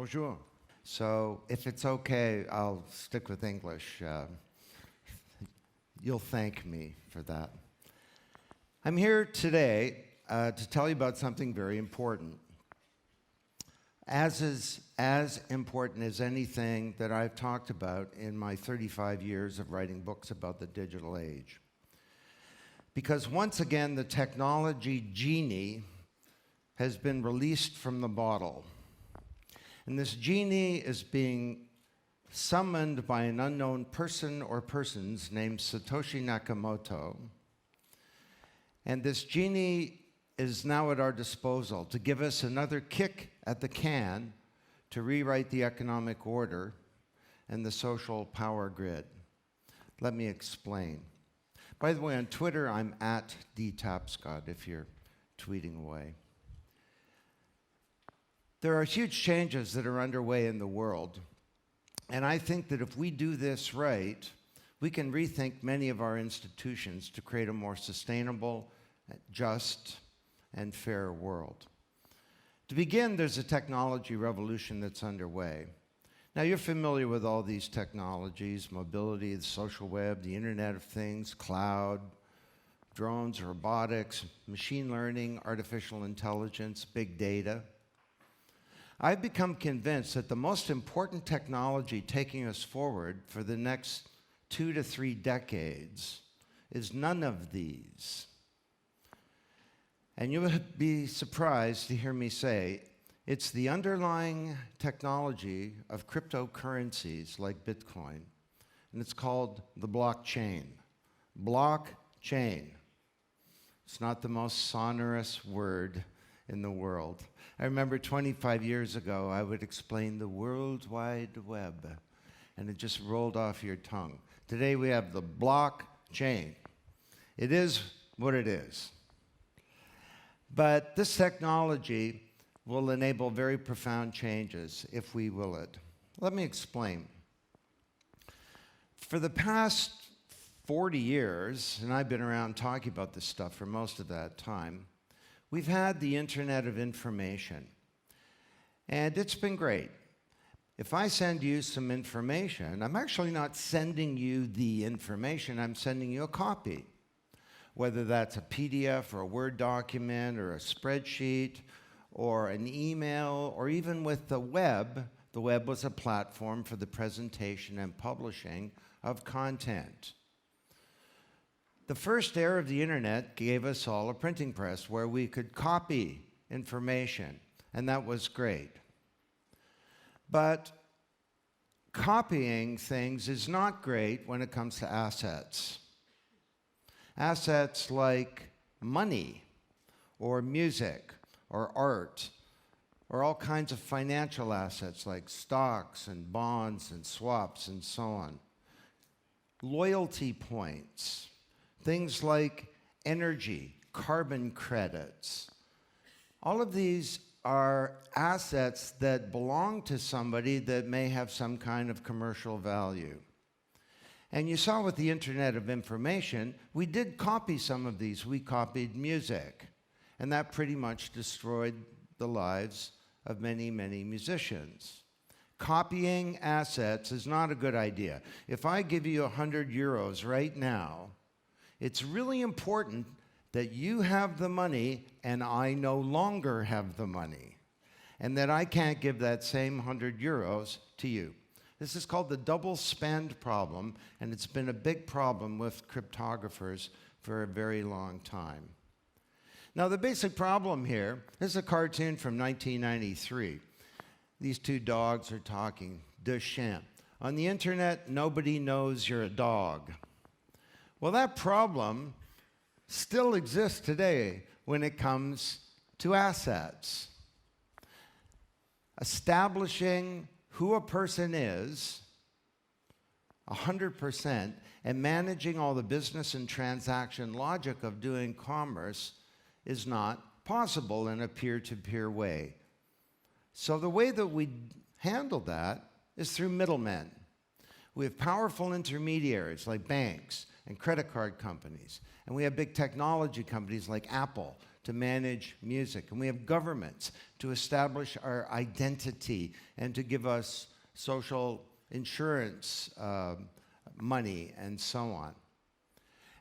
Bonjour. So if it's okay, I'll stick with English. You'll thank me for that. I'm here today to tell you about something very important. As important as anything that I've talked about in my 35 years of writing books about the digital age. Because once again, the technology genie has been released from the bottle. And this genie is being summoned by an unknown person or persons named Satoshi Nakamoto. And this genie is now at our disposal to give us another kick at the can to rewrite the economic order and the social power grid. Let me explain. By the way, on Twitter, I'm at Tapscott if you're tweeting away. There are huge changes that are underway in the world, and I think that if we do this right, we can rethink many of our institutions to create a more sustainable, just, and fair world. To begin, there's a technology revolution that's underway. Now, you're familiar with all these technologies: mobility, the social web, the Internet of Things, cloud, drones, robotics, machine learning, artificial intelligence, big data. I've become convinced that the most important technology taking us forward for the next 2 to 3 decades is none of these. And you would be surprised to hear me say it's the underlying technology of cryptocurrencies like Bitcoin, and it's called the blockchain. Blockchain. It's not the most sonorous word in the world. I remember 25 years ago, I would explain the World Wide Web, and it just rolled off your tongue. Today we have the blockchain. It is what it is. But this technology will enable very profound changes if we will it. Let me explain. For the past 40 years, and I've been around talking about this stuff for most of that time, we've had the Internet of Information, and it's been great. If I send you some information, I'm actually not sending you the information, I'm sending you a copy. Whether that's a PDF or a Word document or a spreadsheet or an email, or even with the web was a platform for the presentation and publishing of content. The first era of the Internet gave us all a printing press where we could copy information, and that was great. But copying things is not great when it comes to assets. Assets like money, or music, or art, or all kinds of financial assets like stocks and bonds and swaps and so on. Loyalty points, things like energy, carbon credits. All of these are assets that belong to somebody that may have some kind of commercial value. And you saw with the Internet of Information, we did copy some of these. We copied music, and that pretty much destroyed the lives of many, many musicians. Copying assets is not a good idea. If I give you 100 euros right now, it's really important that you have the money and I no longer have the money, and that I can't give that same 100 euros to you. This is called the double spend problem, and it's been a big problem with cryptographers for a very long time. Now, the basic problem here is a cartoon from 1993. These two dogs are talking, Dishonest. On the Internet, nobody knows you're a dog. Well, that problem still exists today when it comes to assets. Establishing who a person is 100% and managing all the business and transaction logic of doing commerce is not possible in a peer-to-peer way. So the way that we handle that is through middlemen. We have powerful intermediaries like banks and credit card companies, and we have big technology companies like Apple to manage music. And we have governments to establish our identity and to give us social insurance money and so on.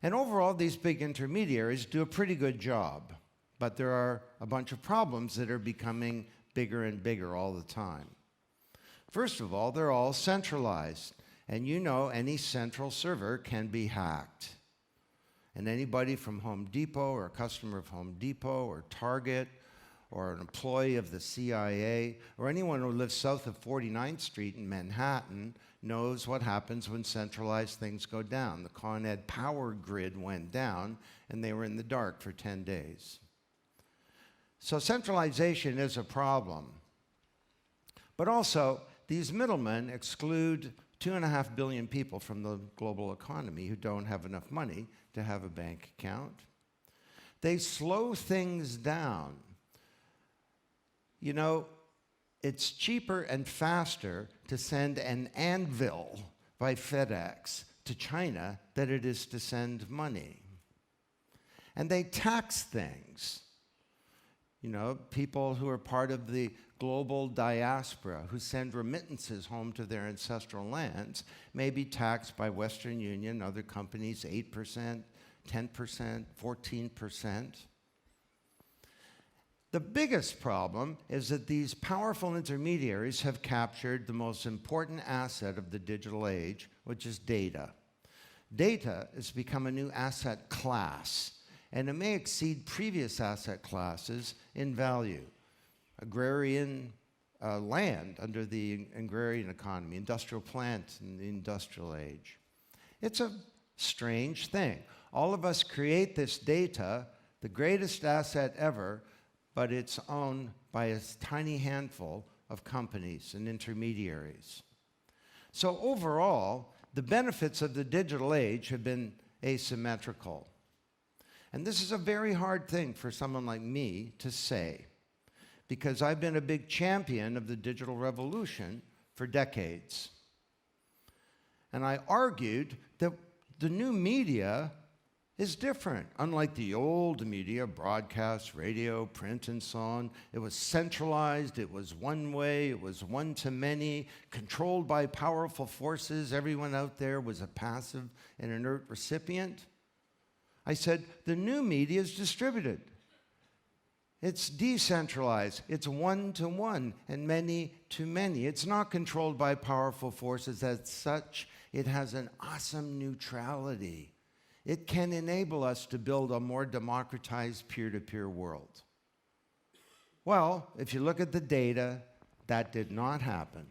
And overall, these big intermediaries do a pretty good job. But there are a bunch of problems that are becoming bigger and bigger all the time. First of all, they're all centralized. And you know any central server can be hacked. And anybody from Home Depot or a customer of Home Depot or Target or an employee of the CIA or anyone who lives south of 49th Street in Manhattan knows what happens when centralized things go down. The Con Ed power grid went down and they were in the dark for 10 days. So centralization is a problem. But also, these middlemen exclude 2.5 billion people from the global economy who don't have enough money to have a bank account. They slow things down. You know, it's cheaper and faster to send an anvil by FedEx to China than it is to send money. And they tax things. You know, people who are part of the global diaspora who send remittances home to their ancestral lands may be taxed by Western Union and other companies 8%, 10%, 14%. The biggest problem is that these powerful intermediaries have captured the most important asset of the digital age, which is data. Data has become a new asset class, and it may exceed previous asset classes in value. Agrarian land under the agrarian economy, industrial plants in the industrial age. It's a strange thing. All of us create this data, the greatest asset ever, but it's owned by a tiny handful of companies and intermediaries. So overall, the benefits of the digital age have been asymmetrical. And this is a very hard thing for someone like me to say, because I've been a big champion of the digital revolution for decades. And I argued that the new media is different. Unlike the old media, broadcast, radio, print, and so on, it was centralized, it was one way, it was one to many, controlled by powerful forces. Everyone out there was a passive and inert recipient. I said, the new media is distributed. It's decentralized. It's one-to-one and many-to-many. It's not controlled by powerful forces. As such, it has an awesome neutrality. It can enable us to build a more democratized peer-to-peer world. Well, if you look at the data, that did not happen.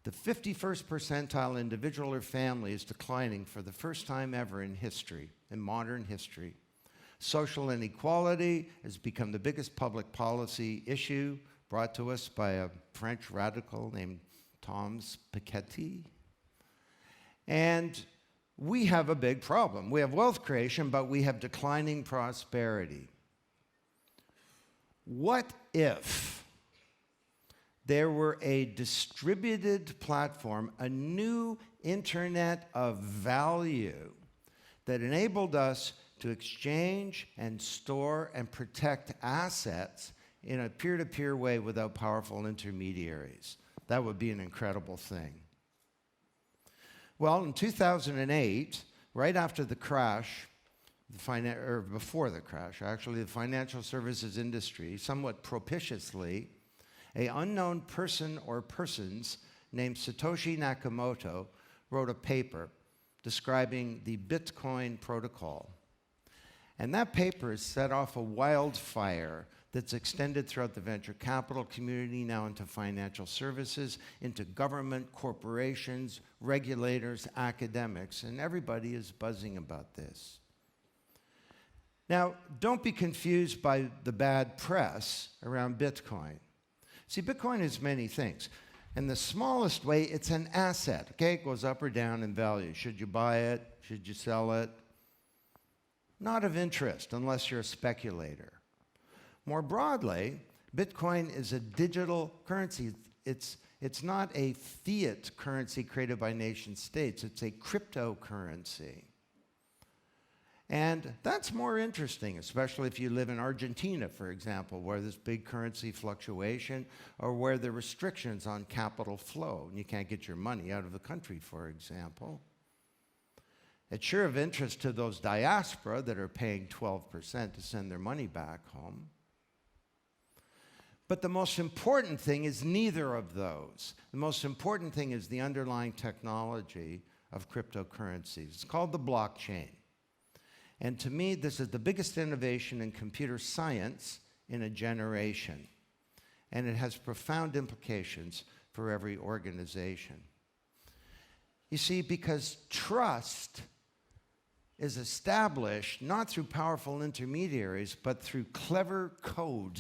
The 51st percentile individual or family is declining for the first time ever in history, in modern history. Social inequality has become the biggest public policy issue brought to us by a French radical named Thomas Piketty. And we have a big problem. We have wealth creation, but we have declining prosperity. What if there were a distributed platform, a new internet of value that enabled us to exchange and store and protect assets in a peer-to-peer way without powerful intermediaries? That would be an incredible thing. Well, in 2008, right after the crash, or before the crash, actually, the financial services industry, somewhat propitiously, an unknown person or persons named Satoshi Nakamoto wrote a paper describing the Bitcoin protocol. And that paper has set off a wildfire that's extended throughout the venture capital community, now into financial services, into government, corporations, regulators, academics, and everybody is buzzing about this. Now, don't be confused by the bad press around Bitcoin. See, Bitcoin is many things. In the smallest way, it's an asset, okay? It goes up or down in value. Should you buy it? Should you sell it? Not of interest unless you're a speculator. More broadly, Bitcoin is a digital currency. It's not a fiat currency created by nation states. It's a cryptocurrency. And that's more interesting, especially if you live in Argentina, for example, where there's big currency fluctuation or where there are restrictions on capital flow and you can't get your money out of the country, for example. It's sure of interest to those diaspora that are paying 12% to send their money back home. But the most important thing is neither of those. The most important thing is the underlying technology of cryptocurrencies. It's called the blockchain. And to me, this is the biggest innovation in computer science in a generation. And it has profound implications for every organization. You see, because trust is established not through powerful intermediaries, but through clever code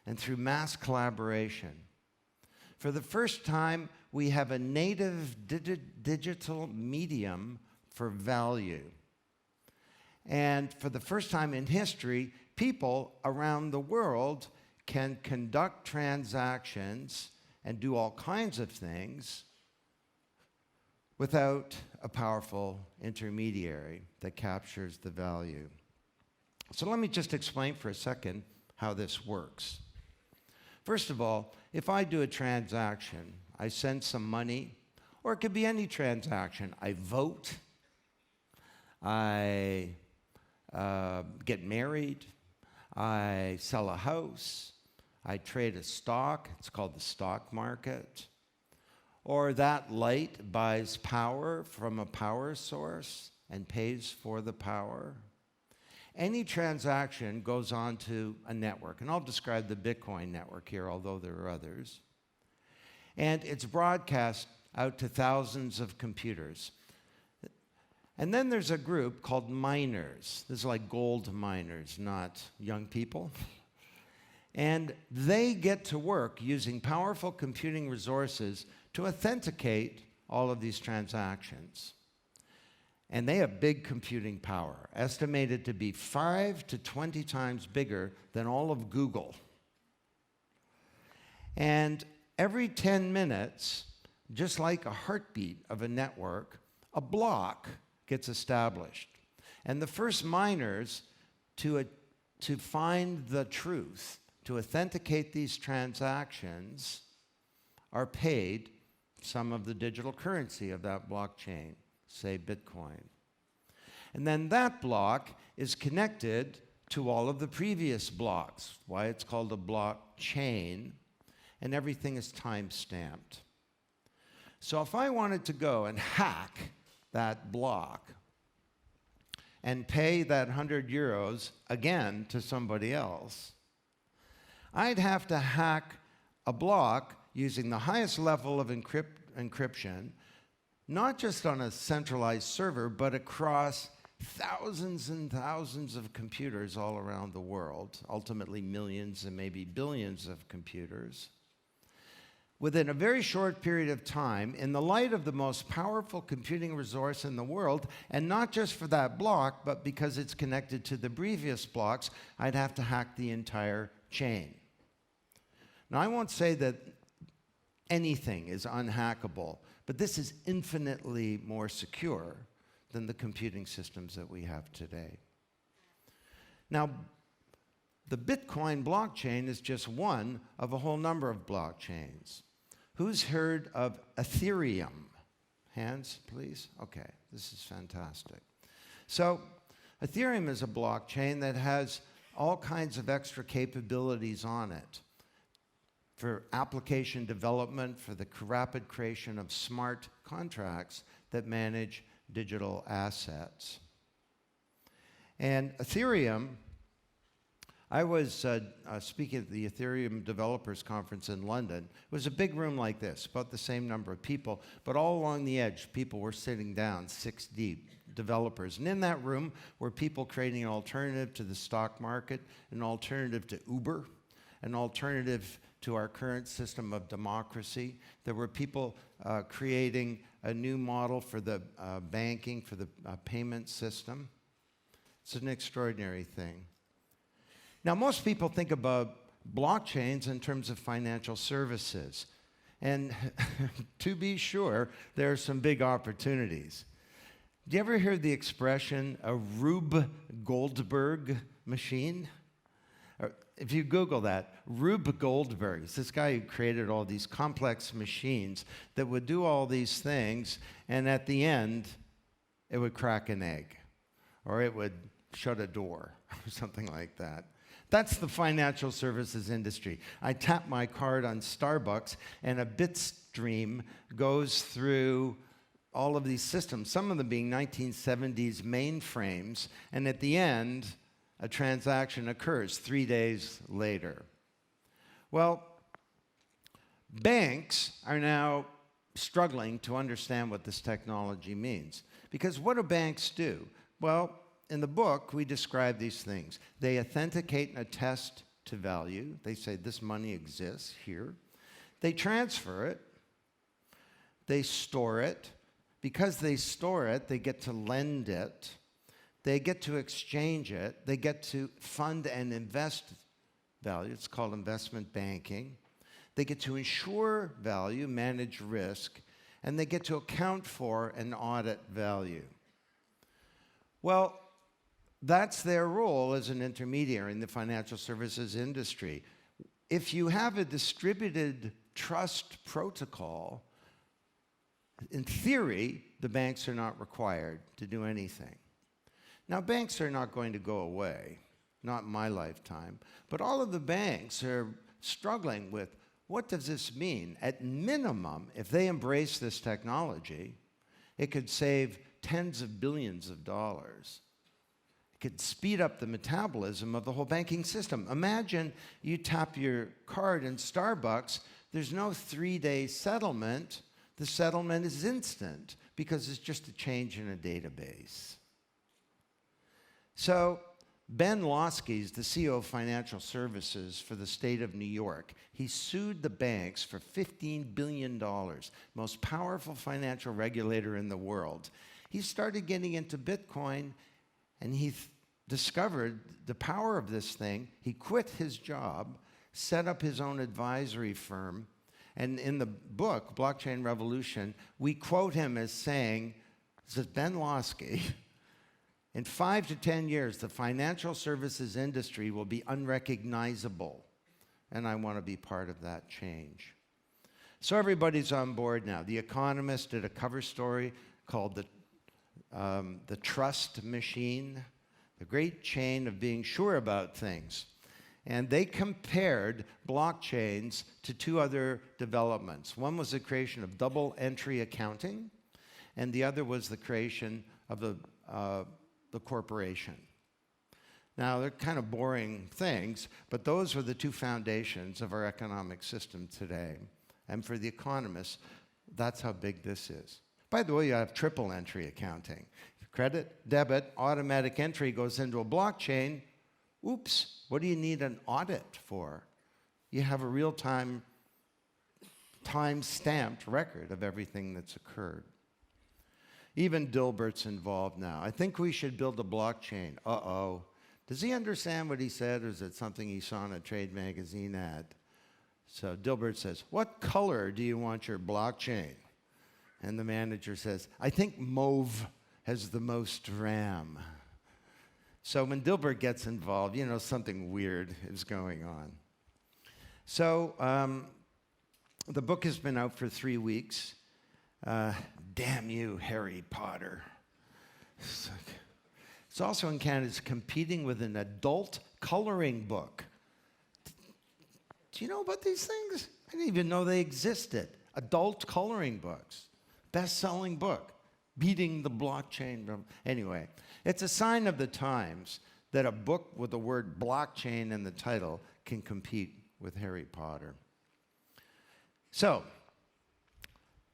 and through mass collaboration. For the first time, we have a native digital medium for value. And for the first time in history, people around the world can conduct transactions and do all kinds of things without a powerful intermediary that captures the value. So let me just explain for a second how this works. First of all, if I do a transaction, I send some money, or it could be any transaction. I vote, I get married, I sell a house, I trade a stock, it's called the stock market, or that light buys power from a power source and pays for the power. Any transaction goes on to a network, and I'll describe the Bitcoin network here, although there are others. And it's broadcast out to thousands of computers. And then there's a group called miners. This is like gold miners, not young people. And they get to work using powerful computing resources to authenticate all of these transactions. And they have big computing power, estimated to be 5 to 20 times bigger than all of Google. And every 10 minutes, just like a heartbeat of a network, a block gets established. And the first miners to find the truth, to authenticate these transactions, are paid some of the digital currency of that blockchain, say Bitcoin. And then that block is connected to all of the previous blocks, why it's called a blockchain, and everything is time-stamped. So if I wanted to go and hack that block and pay that 100 euros again to somebody else, I'd have to hack a block using the highest level of encryption, not just on a centralized server, but across thousands and thousands of computers all around the world, ultimately millions and maybe billions of computers. Within a very short period of time, in the light of the most powerful computing resource in the world, and not just for that block, but because it's connected to the previous blocks, I'd have to hack the entire chain. Now, I won't say that anything is unhackable, but this is infinitely more secure than the computing systems that we have today. Now, the Bitcoin blockchain is just one of a whole number of blockchains. Who's heard of Ethereum? Hands, please? Okay, this is fantastic. So, Ethereum is a blockchain that has all kinds of extra capabilities on it for application development, for the rapid creation of smart contracts that manage digital assets. And Ethereum, I was speaking at the Ethereum Developers Conference in London. It was a big room like this, about the same number of people, but all along the edge, people were sitting down, 6 deep, developers. And in that room were people creating an alternative to the stock market, an alternative to Uber, an alternative to our current system of democracy. There were people creating a new model for the banking, for the payment system. It's an extraordinary thing. Now, most people think about blockchains in terms of financial services. And to be sure, there are some big opportunities. Do you ever hear the expression, a Rube Goldberg machine? Or if you Google that, Rube Goldberg is this guy who created all these complex machines that would do all these things, and at the end, it would crack an egg, or it would shut a door, or something like that. That's the financial services industry. I tap my card on Starbucks, and a bit stream goes through all of these systems, some of them being 1970s mainframes, and at the end, a transaction occurs 3 days later. Well, banks are now struggling to understand what this technology means. Because what do banks do? Well, in the book, we describe these things. They authenticate and attest to value. They say this money exists here. They transfer it. They store it. Because they store it, they get to lend it. They get to exchange it. They get to fund and invest value. It's called investment banking. They get to insure value, manage risk, and they get to account for and audit value. Well, that's their role as an intermediary in the financial services industry. If you have a distributed trust protocol, in theory, the banks are not required to do anything. Now, banks are not going to go away, not in my lifetime, but all of the banks are struggling with, what does this mean? At minimum, if they embrace this technology, it could save tens of billions of dollars. It could speed up the metabolism of the whole banking system. Imagine you tap your card in Starbucks, there's no 3-day settlement. The settlement is instant because it's just a change in a database. So Ben Losky is the CEO of Financial Services for the state of New York. He sued the banks for $15 billion, most powerful financial regulator in the world. He started getting into Bitcoin, and he discovered the power of this thing. He quit his job, set up his own advisory firm, and in the book, Blockchain Revolution, we quote him as saying, this is Ben Losky, in 5 to 10 years, the financial services industry will be unrecognizable, and I want to be part of that change. So everybody's on board now. The Economist did a cover story called The Trust Machine, the great chain of being sure about things. And they compared blockchains to 2 other developments. One was the creation of double entry accounting, and the other was the creation of the corporation. Now, they're kind of boring things, but those were the 2 foundations of our economic system today. And for the economists, that's how big this is. By the way, you have triple entry accounting. Credit, debit, automatic entry goes into a blockchain. Oops, what do you need an audit for? You have a real-time, time-stamped record of everything that's occurred. Even Dilbert's involved now. I think we should build a blockchain. Uh-oh. Does he understand what he said, or is it something he saw in a trade magazine ad? So Dilbert says, what color do you want your blockchain? And the manager says, I think mauve has the most RAM. So when Dilbert gets involved, you know, something weird is going on. So the book has been out for 3 weeks. Damn you, Harry Potter. It's also in Canada. It's competing with an adult coloring book. Do you know about these things? I didn't even know they existed. Adult coloring books. Best-selling book. Beating the blockchain. Anyway, it's a sign of the times that a book with the word blockchain in the title can compete with Harry Potter. So,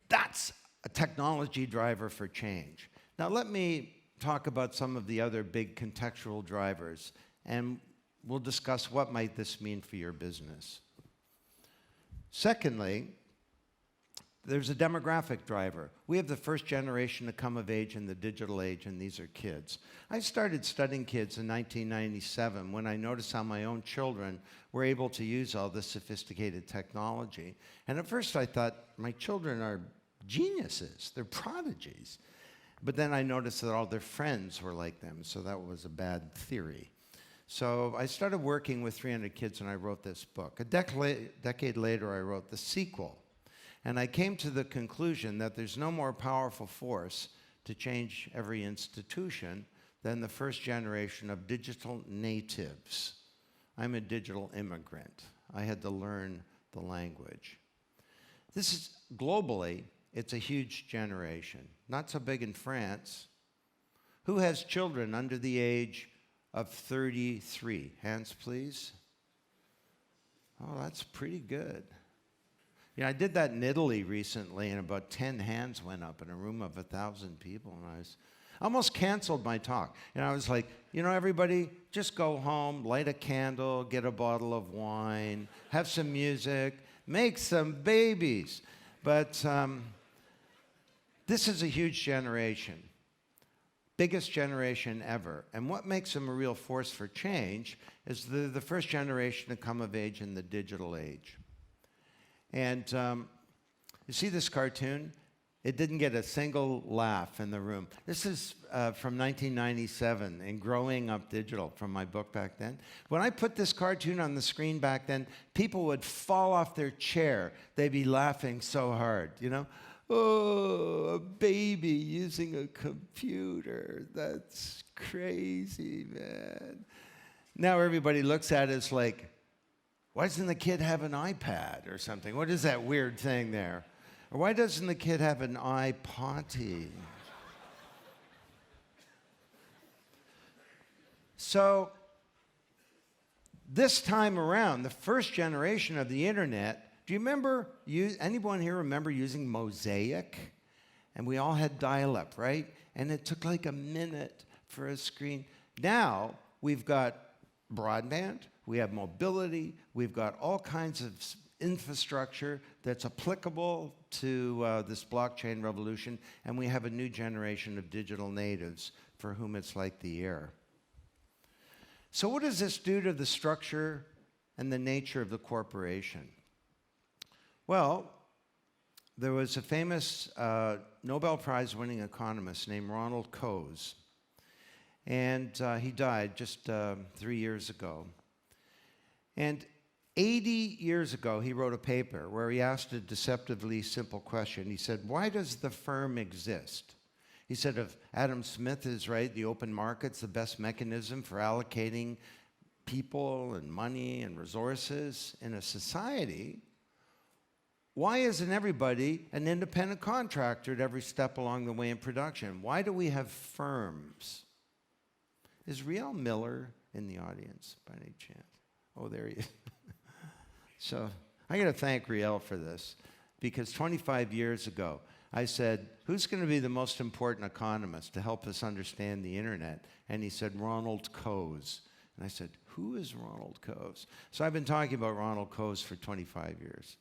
that's a technology driver for change. Now let me talk about some of the other big contextual drivers, and we'll discuss what might this mean for your business. Secondly, there's a demographic driver. We have the first generation to come of age in the digital age, and these are kids. I started studying kids in 1997 when I noticed how my own children were able to use all this sophisticated technology. And at first I thought, my children are geniuses, they're prodigies. But then I noticed that all their friends were like them, so that was a bad theory. So I started working with 300 kids and I wrote this book. A decade later, I wrote the sequel. And I came to the conclusion that there's no more powerful force to change every institution than the first generation of digital natives. I'm a digital immigrant. I had to learn the language. This is globally, it's a huge generation. Not so big in France. Who has children under the age of 33? Hands, please. Oh, that's pretty good. You know, I did that in Italy recently, and about 10 hands went up in a room of 1,000 people, and I almost canceled my talk. And I was like, you know, everybody, just go home, light a candle, get a bottle of wine, have some music, make some babies. But this is a huge generation, biggest generation ever. And what makes them a real force for change is the first generation to come of age in the digital age. And you see this cartoon? It didn't get a single laugh in the room. This is from 1997 in Growing Up Digital, from my book back then. When I put this cartoon on the screen back then, people would fall off their chair. They'd be laughing so hard, you know? Oh, a baby using a computer. That's crazy, man. Now everybody looks at it as like, why doesn't the kid have an iPad or something? What is that weird thing there? Or why doesn't the kid have an iPotty? So this time around, the first generation of the internet, do you remember, anyone here remember using Mosaic? And we all had dial-up, right? And it took like a minute for a screen. Now we've got broadband, we have mobility, we've got all kinds of infrastructure that's applicable to this blockchain revolution, and we have a new generation of digital natives for whom it's like the air. So what does this do to the structure and the nature of the corporation? Well, there was a famous Nobel Prize-winning economist named Ronald Coase, and he died just 3 years ago. And 80 years ago, he wrote a paper where he asked a deceptively simple question. He said, why does the firm exist? He said, if Adam Smith is right, the open market's the best mechanism for allocating people and money and resources in a society, why isn't everybody an independent contractor at every step along the way in production? Why do we have firms? Is Riel Miller in the audience by any chance? Oh, there he is. So I got to thank Riel for this, because 25 years ago, I said, who's going to be the most important economist to help us understand the internet? And he said, Ronald Coase. And I said, who is Ronald Coase? So I've been talking about Ronald Coase for 25 years.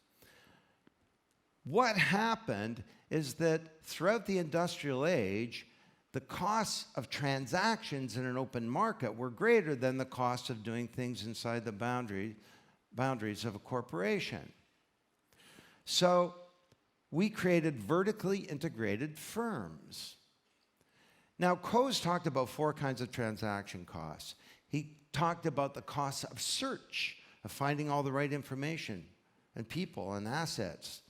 What happened is that throughout the industrial age, the costs of transactions in an open market were greater than the cost of doing things inside the boundaries of a corporation. So we created vertically integrated firms. Now, Coase talked about 4 kinds of transaction costs. He talked about the costs of search, of finding all the right information and people and assets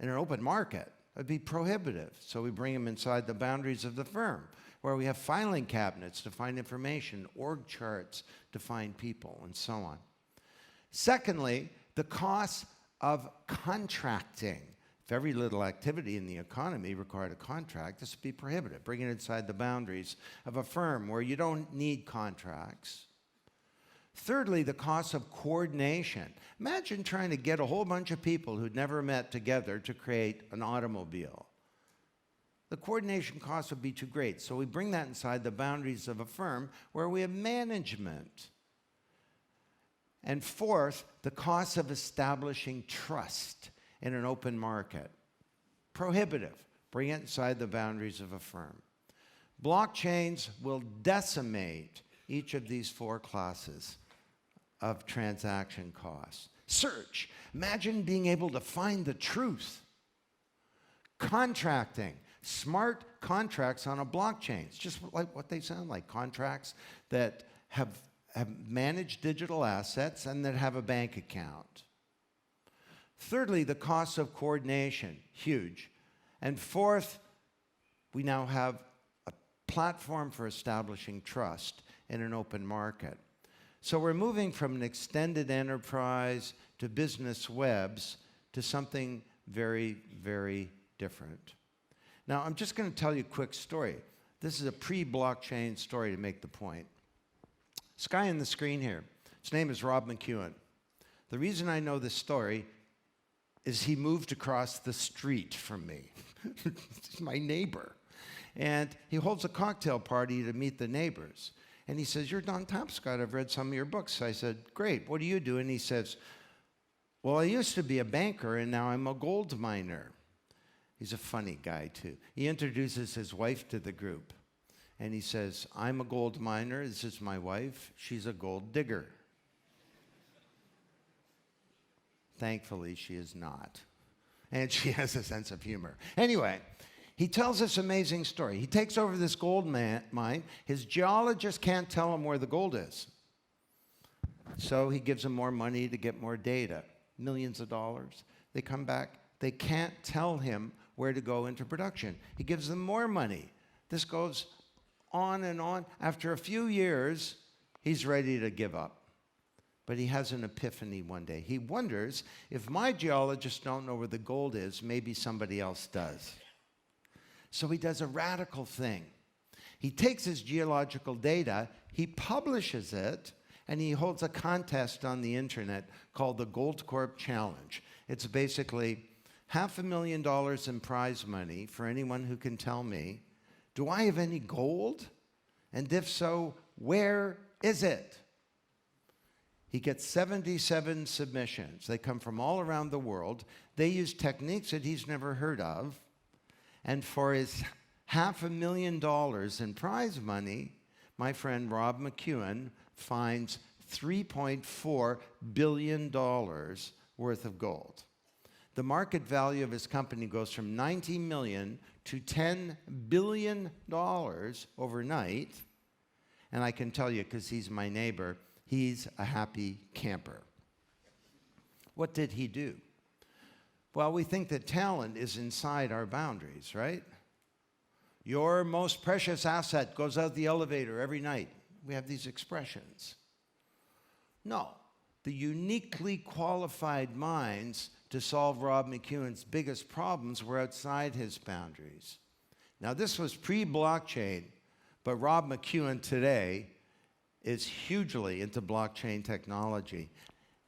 in an open market. It'd be prohibitive. So we bring them inside the boundaries of the firm, where we have filing cabinets to find information, org charts to find people, and so on. Secondly, the cost of contracting. If every little activity in the economy required a contract, this would be prohibitive. Bring it inside the boundaries of a firm where you don't need contracts. Thirdly, the cost of coordination. Imagine trying to get a whole bunch of people who'd never met together to create an automobile. The coordination costs would be too great, so we bring that inside the boundaries of a firm where we have management. And fourth, the cost of establishing trust in an open market. Prohibitive. Bring it inside the boundaries of a firm. Blockchains will decimate each of these 4 classes of transaction costs. Search. Imagine being able to find the truth. Contracting. Smart contracts on a blockchain. It's just like what they sound like, contracts that have managed digital assets and that have a bank account. Thirdly, the costs of coordination, huge. And fourth, we now have a platform for establishing trust in an open market. So we're moving from an extended enterprise to business webs to something very, very different. Now, I'm just going to tell you a quick story. This is a pre-blockchain story to make the point. This guy on the screen here, his name is Rob McEwen. The reason I know this story is he moved across the street from me. He's my neighbor. And he holds a cocktail party to meet the neighbors. And he says, "You're Don Tapscott. I've read some of your books." I said, "Great. What do you do?" And he says, "Well, I used to be a banker, and now I'm a gold miner." He's a funny guy, too. He introduces his wife to the group. And he says, "I'm a gold miner. This is my wife. She's a gold digger." Thankfully, she is not. And she has a sense of humor. Anyway, he tells this amazing story. He takes over this gold mine. His geologist can't tell him where the gold is. So he gives him more money to get more data, millions of dollars. They come back. They can't tell him where to go into production. He gives them more money. This goes on and on. After a few years, he's ready to give up. But he has an epiphany one day. He wonders, if my geologists don't know where the gold is, maybe somebody else does. So he does a radical thing. He takes his geological data, he publishes it, and he holds a contest on the internet called the Goldcorp Challenge. It's basically $500,000 in prize money for anyone who can tell me, do I have any gold? And if so, where is it? He gets 77 submissions. They come from all around the world. They use techniques that he's never heard of. And for his $500,000 in prize money, my friend Rob McEwen finds $3.4 billion worth of gold. The market value of his company goes from $90 million to $10 billion overnight. And I can tell you, because he's my neighbor, he's a happy camper. What did he do? Well, we think that talent is inside our boundaries, right? Your most precious asset goes out the elevator every night. We have these expressions. No, the uniquely qualified minds to solve Rob McEwen's biggest problems were outside his boundaries. Now, this was pre-blockchain, but Rob McEwen today is hugely into blockchain technology.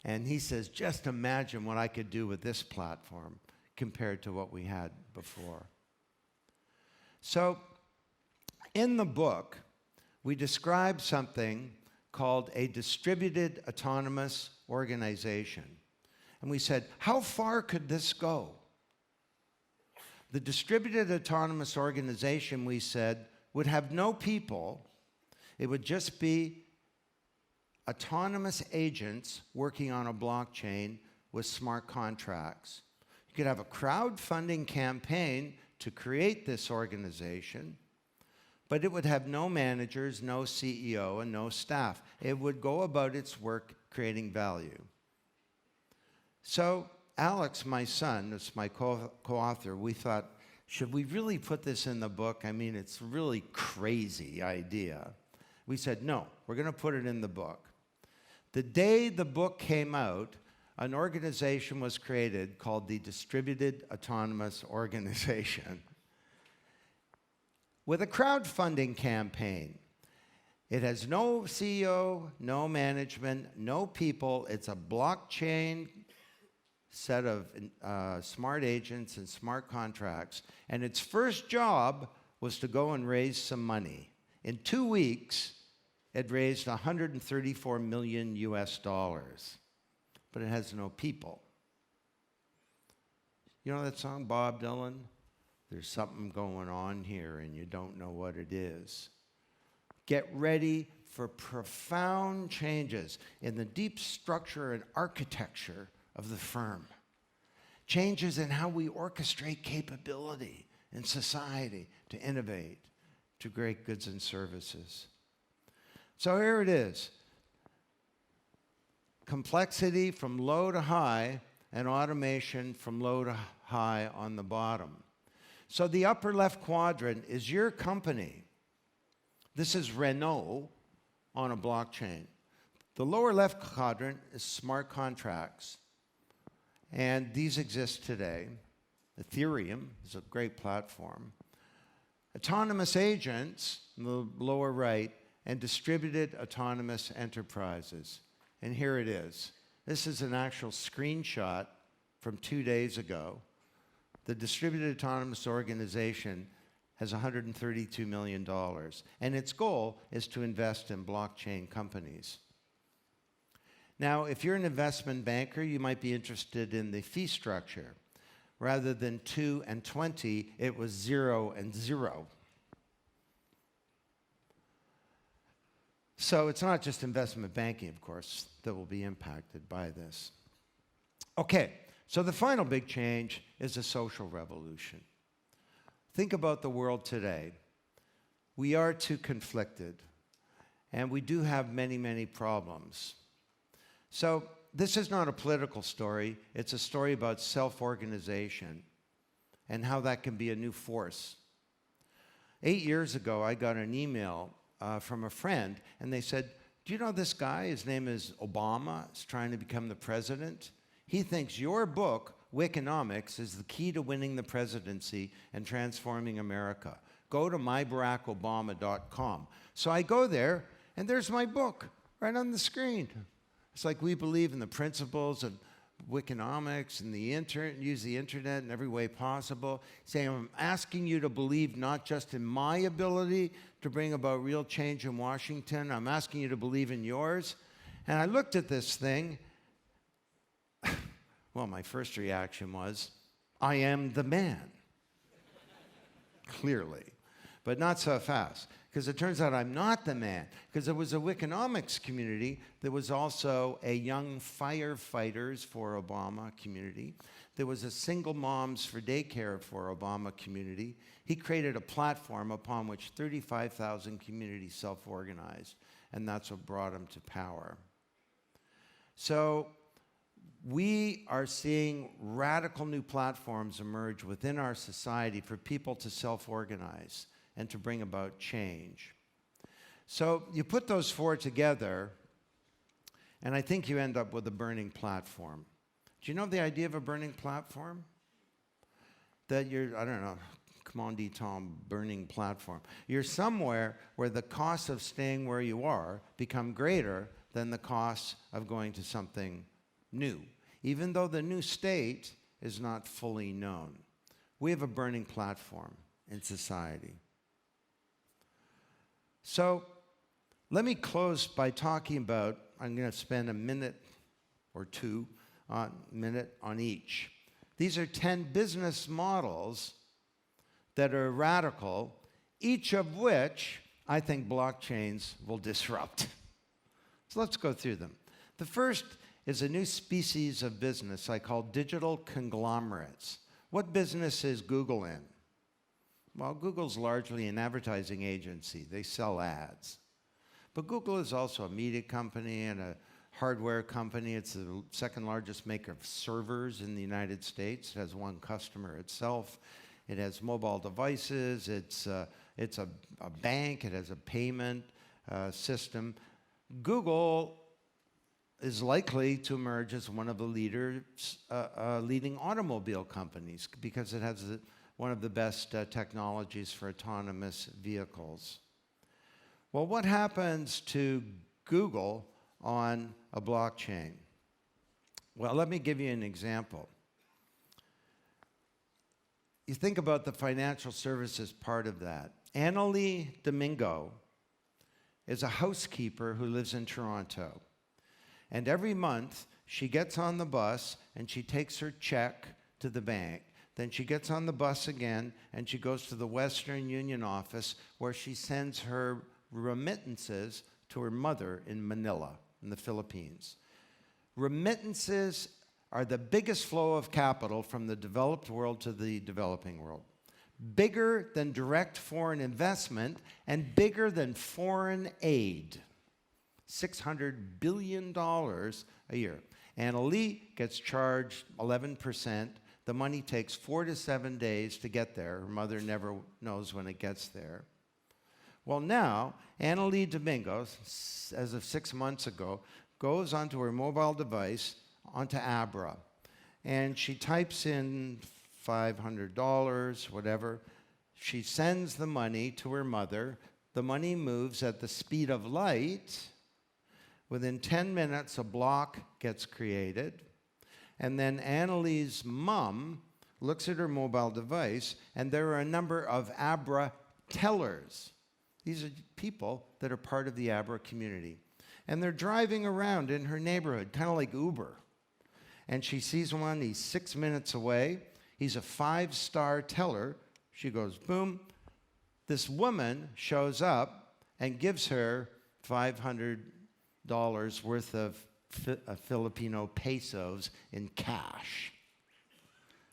And he says, just imagine what I could do with this platform compared to what we had before. So, in the book, we describe something called a distributed autonomous organization. And we said, how far could this go? The distributed autonomous organization, we said, would have no people. It would just be autonomous agents working on a blockchain with smart contracts. You could have a crowdfunding campaign to create this organization, but it would have no managers, no CEO, and no staff. It would go about its work creating value. So Alex, my son, is my co-author, we thought, should we really put this in the book? I mean, it's a really crazy idea. We said, no, we're going to put it in the book. The day the book came out, an organization was created called the Distributed Autonomous Organization with a crowdfunding campaign. It has no CEO, no management, no people. It's a blockchain set of smart agents and smart contracts. And its first job was to go and raise some money. In 2 weeks, it raised $134 million US, but it has no people. You know that song, Bob Dylan? There's something going on here and you don't know what it is. Get ready for profound changes in the deep structure and architecture of the firm. Changes in how we orchestrate capability in society to innovate, to create goods and services. So here it is. Complexity from low to high, and automation from low to high on the bottom. So the upper left quadrant is your company. This is Renault on a blockchain. The lower left quadrant is smart contracts. And these exist today. Ethereum is a great platform. Autonomous agents, in the lower right, and distributed autonomous enterprises. And here it is. This is an actual screenshot from 2 days ago. The Distributed Autonomous Organization has $132 million, and its goal is to invest in blockchain companies. Now, if you're an investment banker, you might be interested in the fee structure. Rather than 2 and 20, it was 0 and 0. So it's not just investment banking, of course, that will be impacted by this. Okay, so the final big change is a social revolution. Think about the world today. We are too conflicted, and we do have many, many problems. So this is not a political story. It's a story about self-organization and how that can be a new force. 8 years ago, I got an email from a friend, and they said, do you know this guy? His name is Obama. He's trying to become the president. He thinks your book, Wikinomics, is the key to winning the presidency and transforming America. Go to myBarackObama.com. So I go there, and there's my book right on the screen. It's like we believe in the principles of Wikinomics and use the internet in every way possible. Saying, I'm asking you to believe not just in my ability to bring about real change in Washington, I'm asking you to believe in yours. And I looked at this thing. Well, my first reaction was, I am the man. Clearly. But not so fast. Because it turns out I'm not the man. Because there was a Wikinomics community. There was also a young firefighters for Obama community. There was a single moms for daycare for Obama community. He created a platform upon which 35,000 communities self-organized. And that's what brought him to power. So we are seeing radical new platforms emerge within our society for people to self-organize and to bring about change. So you put those four together, and I think you end up with a burning platform. Do you know the idea of a burning platform? That you're, I don't know, commandant burning platform. You're somewhere where the costs of staying where you are become greater than the costs of going to something new, even though the new state is not fully known. We have a burning platform in society. So let me close by talking about, I'm going to spend a minute or two on each. These are 10 business models that are radical, each of which I think blockchains will disrupt. So let's go through them. The first is a new species of business I call digital conglomerates. What business is Google in? Well, Google's largely an advertising agency. They sell ads. But Google is also a media company and a hardware company. It's the second largest maker of servers in the United States. It has one customer itself. It has mobile devices. It's a bank. It has a payment system. Google is likely to emerge as one of the leading automobile companies because it has one of the best technologies for autonomous vehicles. Well, what happens to Google on a blockchain? Well, let me give you an example. You think about the financial services part of that. Annalie Domingo is a housekeeper who lives in Toronto. And every month, she gets on the bus and she takes her check to the bank. Then she gets on the bus again and she goes to the Western Union office where she sends her remittances to her mother in Manila, in the Philippines. Remittances are the biggest flow of capital from the developed world to the developing world. bigger than direct foreign investment and bigger than foreign aid. $600 billion a year. Anna Lee gets charged 11%. The money takes 4 to 7 days to get there. Her mother never knows when it gets there. Well, now, Anna Lee Domingo, as of 6 months ago, goes onto her mobile device, onto Abra, and she types in $500, whatever. She sends the money to her mother. The money moves at the speed of light. Within 10 minutes, a block gets created. And then Annalee's mom looks at her mobile device, and there are a number of Abra tellers. These are people that are part of the Abra community. And they're driving around in her neighborhood, kind of like Uber. And she sees one, he's 6 minutes away. He's a 5-star teller. She goes, boom. This woman shows up and gives her $500 worth of Filipino pesos in cash.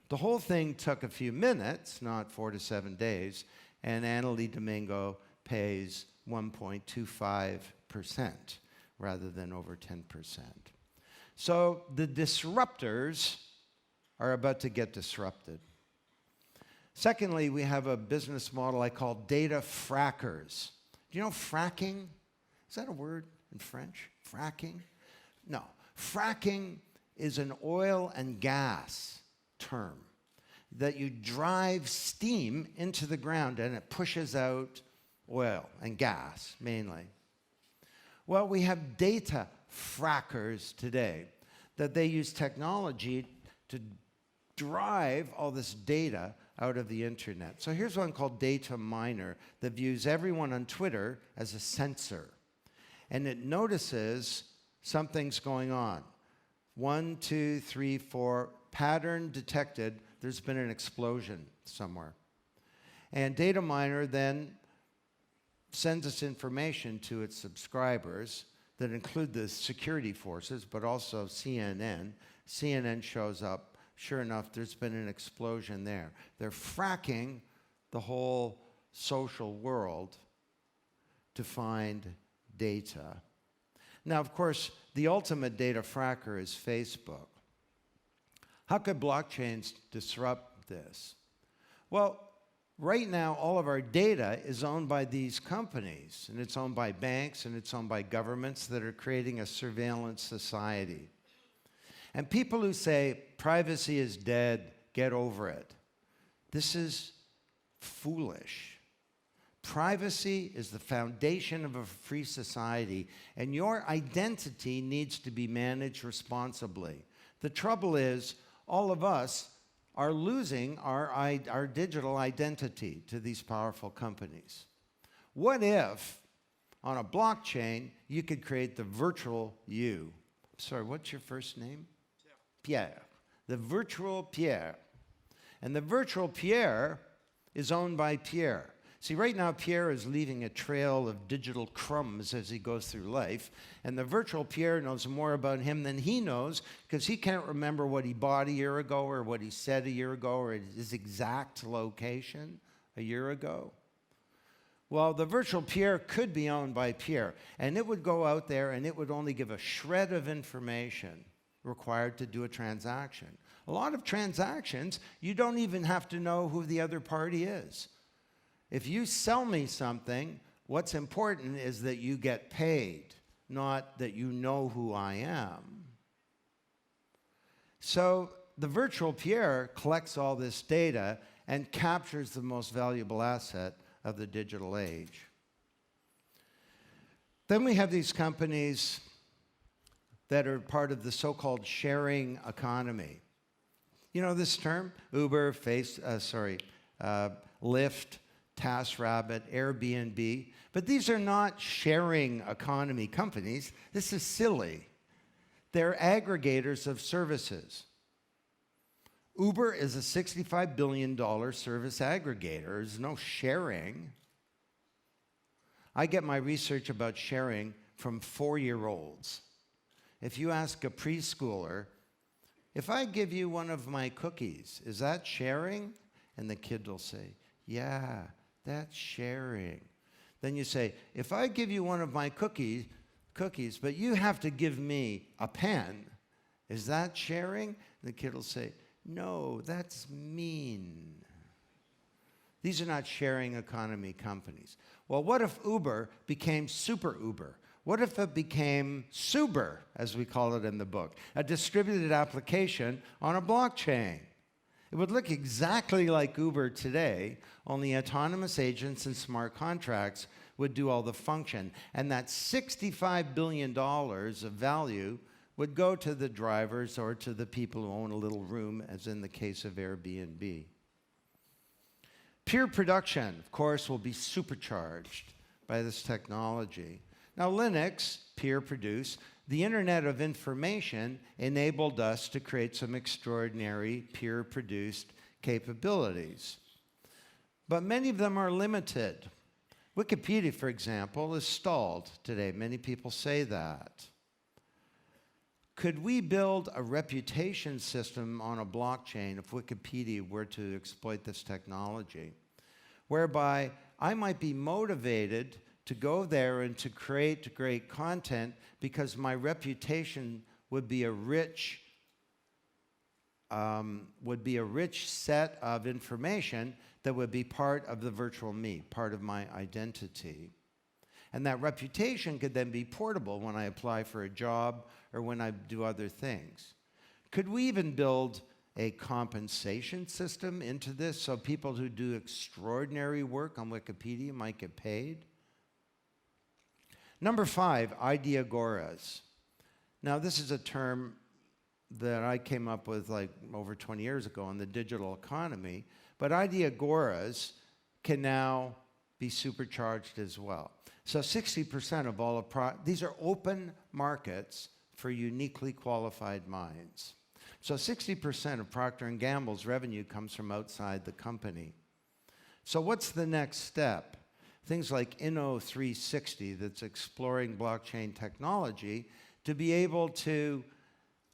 The whole thing took a few minutes, not 4 to 7 days, and Anna Lee Domingo pays 1.25% rather than over 10%. So the disruptors are about to get disrupted. Secondly, we have a business model I call data frackers. Do you know fracking? Is that a word in French? Fracking? No. Fracking is an oil and gas term that you drive steam into the ground and it pushes out oil and gas, mainly. Well, we have data frackers today that they use technology to drive all this data out of the internet. So here's one called Data Miner that views everyone on Twitter as a sensor. And it notices something's going on. 1, 2, 3, 4, pattern detected. There's been an explosion somewhere. And Data Miner then sends us information to its subscribers that include the security forces, but also CNN. CNN shows up. Sure enough, there's been an explosion there. They're fracking the whole social world to find data. Now, of course, the ultimate data fracker is Facebook. How could blockchains disrupt this? Well, right now, all of our data is owned by these companies, and it's owned by banks, and it's owned by governments that are creating a surveillance society. And people who say, privacy is dead, get over it. This is foolish. Privacy is the foundation of a free society, and your identity needs to be managed responsibly. The trouble is, all of us are losing our digital identity to these powerful companies. What if, on a blockchain, you could create the virtual you? Sorry, what's your first name? Pierre. The virtual Pierre. And the virtual Pierre is owned by Pierre. See, right now, Pierre is leaving a trail of digital crumbs as he goes through life, and the virtual Pierre knows more about him than he knows because he can't remember what he bought a year ago or what he said a year ago or his exact location a year ago. Well, the virtual Pierre could be owned by Pierre, and it would go out there and it would only give a shred of information required to do a transaction. A lot of transactions, you don't even have to know who the other party is. If you sell me something, what's important is that you get paid, not that you know who I am. So the virtual Pierre collects all this data and captures the most valuable asset of the digital age. Then we have these companies that are part of the so-called sharing economy. You know this term? Uber, Lyft, TaskRabbit, Airbnb. But these are not sharing economy companies. This is silly. They're aggregators of services. Uber is a $65 billion service aggregator. There's no sharing. I get my research about sharing from 4-year-olds. If you ask a preschooler, if I give you one of my cookies, is that sharing? And the kid will say, Yeah, that's sharing. Then you say, if I give you one of my cookies, but you have to give me a pen, is that sharing? The kid will say, no, that's mean. These are not sharing economy companies. Well, what if Uber became Super Uber? What if it became Suber, as we call it in the book, a distributed application on a blockchain? It would look exactly like Uber today, only autonomous agents and smart contracts would do all the function. And that $65 billion of value would go to the drivers or to the people who own a little room, as in the case of Airbnb. Peer production, of course, will be supercharged by this technology. Now, Linux, peer-produced, the Internet of Information enabled us to create some extraordinary peer-produced capabilities. But many of them are limited. Wikipedia, for example, is stalled today. Many people say that. Could we build a reputation system on a blockchain if Wikipedia were to exploit this technology, whereby I might be motivated to go there and to create great content because my reputation would be a rich set of information that would be part of the virtual me, part of my identity. And that reputation could then be portable when I apply for a job or when I do other things. Could we even build a compensation system into this so people who do extraordinary work on Wikipedia might get paid? Number 5, ideagoras. Now, this is a term that I came up with like over 20 years ago in the digital economy, but ideagoras can now be supercharged as well. So 60% of all of these are open markets for uniquely qualified minds. So 60% of Procter & Gamble's revenue comes from outside the company. So what's the next step? Things like Inno360 that's exploring blockchain technology to be able to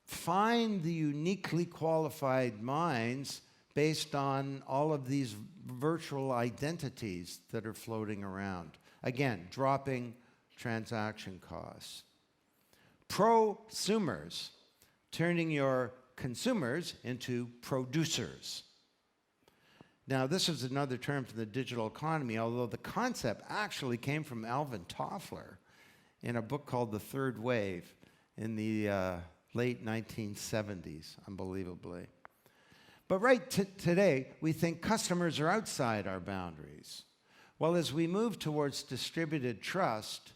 find the uniquely qualified minds based on all of these virtual identities that are floating around. Again, dropping transaction costs. Prosumers, turning your consumers into producers. Now, this is another term for the digital economy, although the concept actually came from Alvin Toffler in a book called The Third Wave in the late 1970s, unbelievably. But today, we think customers are outside our boundaries. Well, as we move towards distributed trust,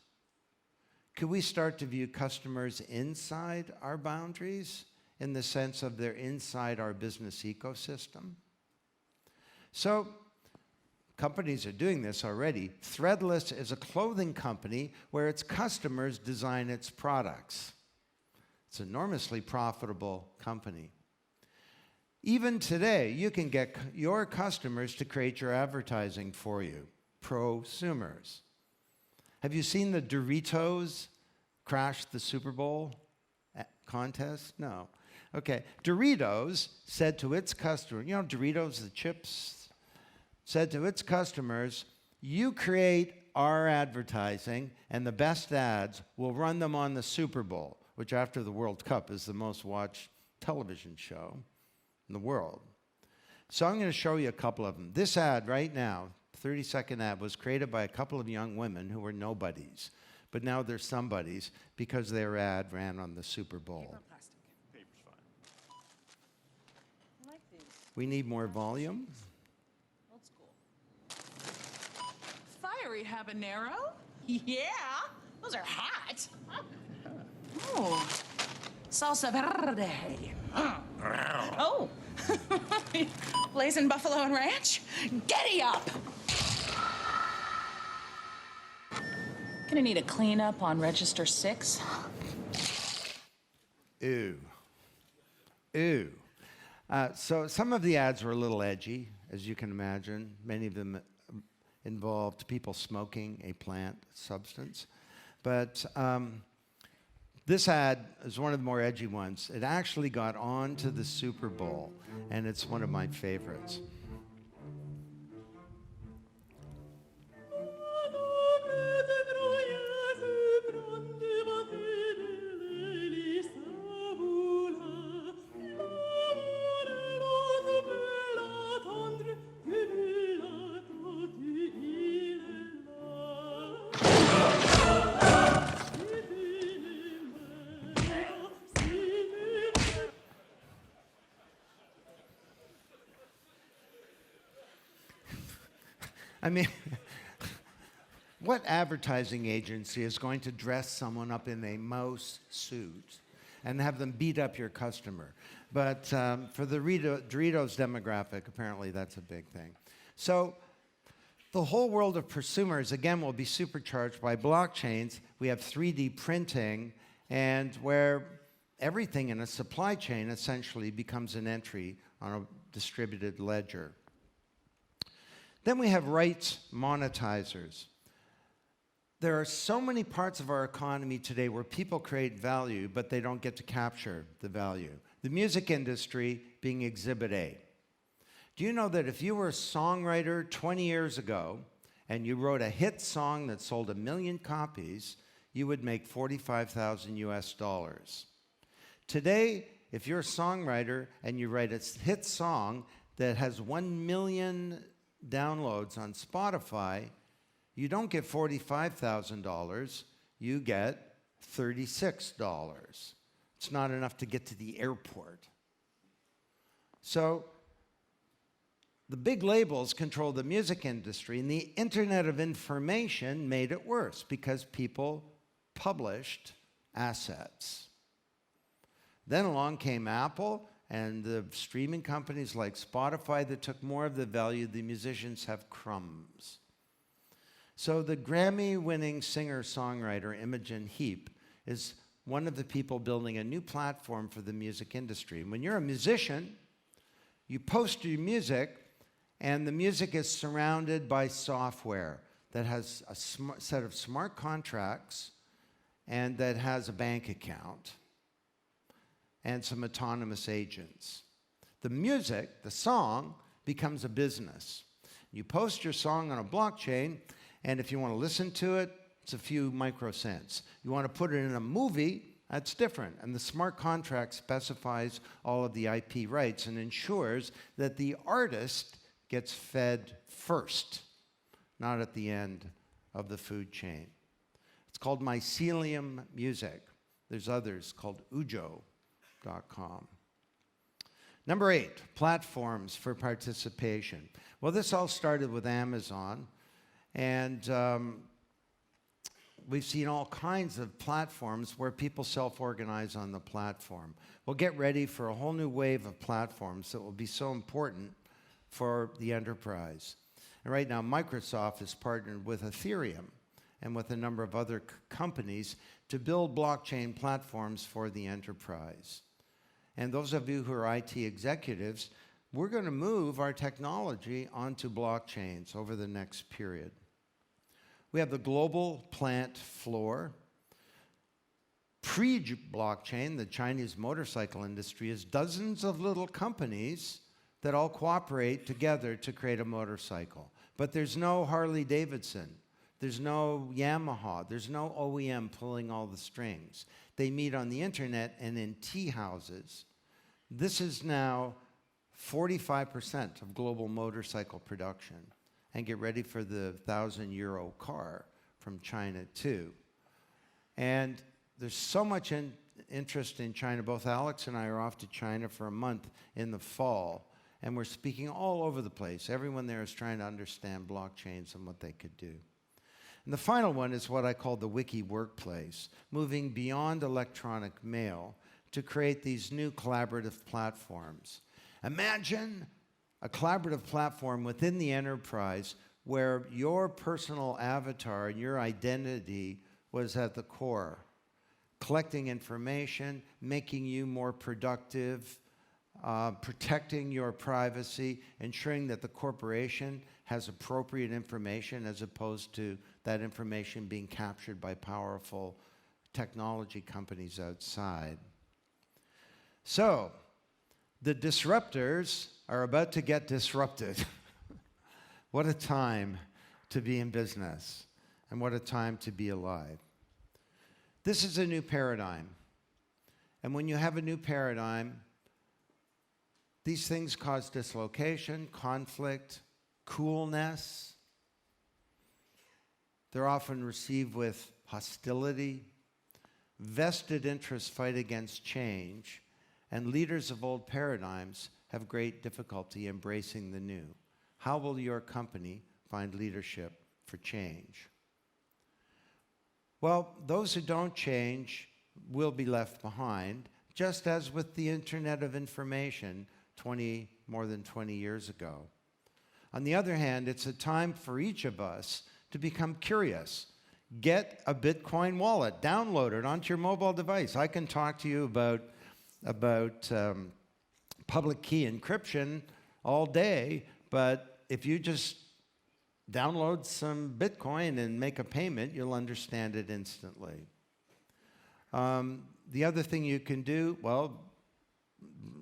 could we start to view customers inside our boundaries in the sense of they're inside our business ecosystem? So, companies are doing this already. Threadless is a clothing company where its customers design its products. It's an enormously profitable company. Even today, you can get your customers to create your advertising for you, prosumers. Have you seen the Doritos crash the Super Bowl contest? No. Okay, Doritos said to its customer, you know Doritos, the chips, said to its customers, you create our advertising and the best ads, will run them on the Super Bowl, which after the World Cup is the most watched television show in the world. So I'm going to show you a couple of them. This ad right now, 30-second ad, was created by a couple of young women who were nobodies, but now they're somebodies because their ad ran on the Super Bowl. Paper or plastic? Paper's fine. I like these. We need more volume. Old school. Fiery habanero? Yeah, those are hot. Oh, salsa verde. Oh, blazing buffalo and ranch? Giddy up! Gonna need a cleanup on register 6. Ew. Ew. So some of the ads were a little edgy, as you can imagine. Many of them involved people smoking a plant substance. But this ad is one of the more edgy ones. It actually got on to the Super Bowl, and it's one of my favorites. I mean, what advertising agency is going to dress someone up in a mouse suit and have them beat up your customer? But for the Doritos demographic, apparently that's a big thing. So the whole world of prosumers, again, will be supercharged by blockchains. We have 3D printing, and where everything in a supply chain essentially becomes an entry on a distributed ledger. Then we have rights monetizers. There are so many parts of our economy today where people create value, but they don't get to capture the value. The music industry being Exhibit A. Do you know that if you were a songwriter 20 years ago and you wrote a hit song that sold 1 million copies, you would make 45,000 US dollars. Today, if you're a songwriter and you write a hit song that has 1 million downloads on Spotify, you don't get $45,000, you get $36. It's not enough to get to the airport. So the big labels control the music industry, and the Internet of Information made it worse because people published assets. Then along came Apple and the streaming companies like Spotify that took more of the value. The musicians have crumbs. So the Grammy-winning singer-songwriter Imogen Heap is one of the people building a new platform for the music industry. When you're a musician, you post your music, and the music is surrounded by software that has a set of smart contracts and that has a bank account and some autonomous agents. The music, the song, becomes a business. You post your song on a blockchain, and if you want to listen to it, it's a few microcents. You want to put it in a movie, that's different. And the smart contract specifies all of the IP rights and ensures that the artist gets fed first, not at the end of the food chain. It's called mycelium music. There's others called ujo.com. Number 8, platforms for participation. Well, this all started with Amazon, and we've seen all kinds of platforms where people self-organize on the platform. We'll get ready for a whole new wave of platforms that will be so important for the enterprise. And right now, Microsoft is partnered with Ethereum and with a number of other companies to build blockchain platforms for the enterprise. And those of you who are IT executives, we're going to move our technology onto blockchains over the next period. We have the global plant floor. Pre-blockchain, the Chinese motorcycle industry is dozens of little companies that all cooperate together to create a motorcycle. But there's no Harley Davidson. There's no Yamaha. There's no OEM pulling all the strings. They meet on the internet and in tea houses. This is now 45% of global motorcycle production. And get ready for the 1,000-euro car from China, too. And there's so much interest in China. Both Alex and I are off to China for a month in the fall, and we're speaking all over the place. Everyone there is trying to understand blockchains and what they could do. And the final one is what I call the Wiki Workplace, moving beyond electronic mail to create these new collaborative platforms. Imagine a collaborative platform within the enterprise where your personal avatar and your identity was at the core, collecting information, making you more productive, protecting your privacy, ensuring that the corporation has appropriate information as opposed to that information being captured by powerful technology companies outside. So, the disruptors are about to get disrupted. What a time to be in business, and what a time to be alive. This is a new paradigm. And when you have a new paradigm, these things cause dislocation, conflict, coolness. They're often received with hostility. Vested interests fight against change, and leaders of old paradigms have great difficulty embracing the new. How will your company find leadership for change. Well, those who don't change will be left behind, just as with the Internet of Information more than 20 years ago. On the other hand, it's a time for each of us to become curious. Get a Bitcoin wallet, download it onto your mobile device. I can talk to you about public key encryption all day, but if you just download some Bitcoin and make a payment, you'll understand it instantly. The other thing you can do, well,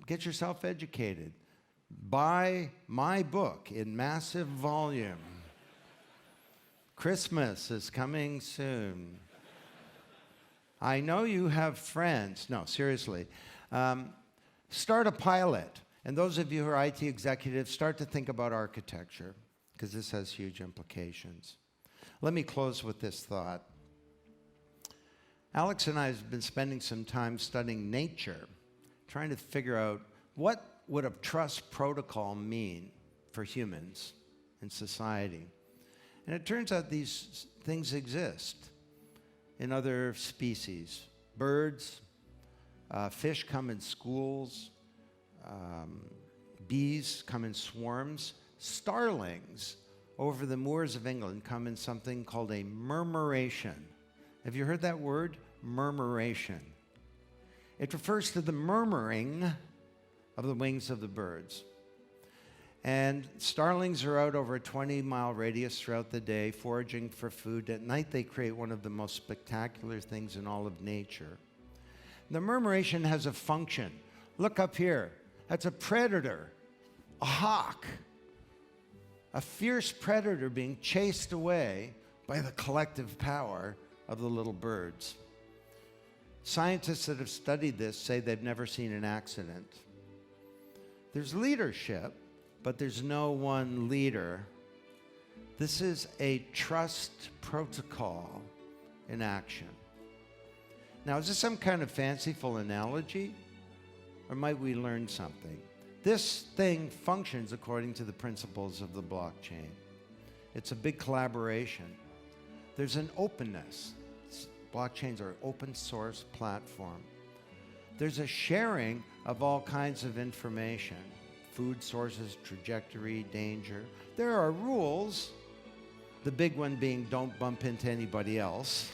get yourself educated. Buy my book in massive volume. Christmas is coming soon. I know you have friends. No, seriously. Start a pilot. And those of you who are IT executives, start to think about architecture, because this has huge implications. Let me close with this thought. Alex and I have been spending some time studying nature, trying to figure out what would a trust protocol mean for humans in society. And it turns out these things exist in other species. Birds, fish come in schools, bees come in swarms, starlings over the moors of England come in something called a murmuration. Have you heard that word? Murmuration. It refers to the murmuring of the wings of the birds. And starlings are out over a 20-mile radius throughout the day, foraging for food. At night, they create one of the most spectacular things in all of nature. The murmuration has a function. Look up here. That's a predator, a hawk, a fierce predator being chased away by the collective power of the little birds. Scientists that have studied this say they've never seen an accident. There's leadership, but there's no one leader. This is a trust protocol in action. Now, is this some kind of fanciful analogy, or might we learn something? This thing functions according to the principles of the blockchain. It's a big collaboration. There's an openness. Blockchains are an open source platform. There's a sharing of all kinds of information, food sources, trajectory, danger. There are rules, the big one being don't bump into anybody else.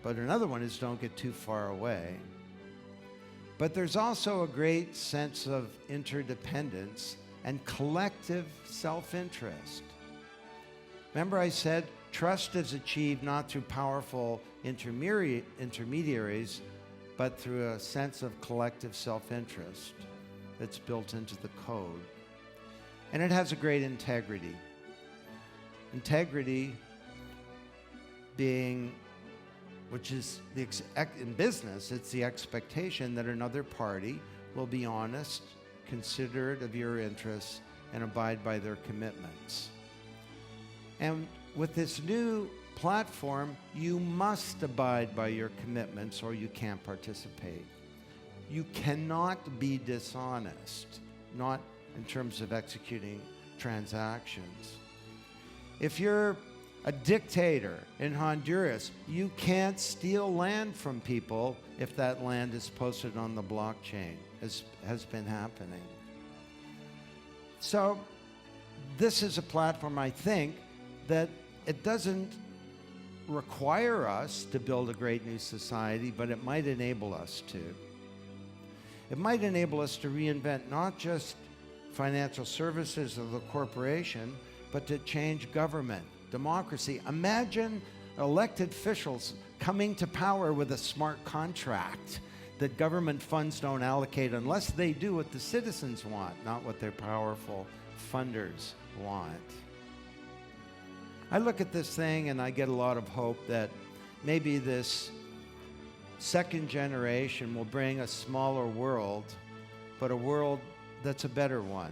But another one is don't get too far away. But there's also a great sense of interdependence and collective self-interest. Remember I said trust is achieved not through powerful intermediaries, but through a sense of collective self-interest that's built into the code. And it has a great integrity. Integrity being, which is, in business, it's the expectation that another party will be honest, considerate of your interests, and abide by their commitments. And with this new platform, you must abide by your commitments or you can't participate. You cannot be dishonest, not in terms of executing transactions. If you're a dictator in Honduras, you can't steal land from people if that land is posted on the blockchain, as has been happening. So this is a platform, I think, that it doesn't require us to build a great new society, but it might enable us to. It might enable us to reinvent not just financial services or the corporation, but to change government, democracy. Imagine elected officials coming to power with a smart contract that government funds don't allocate unless they do what the citizens want, not what their powerful funders want. I look at this thing and I get a lot of hope that maybe this second generation will bring a smaller world, but a world that's a better one.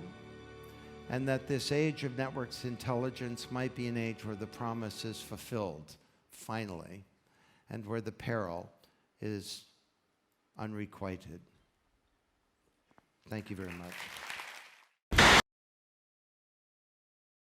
And that this age of networks intelligence might be an age where the promise is fulfilled, finally, and where the peril is unrequited. Thank you very much.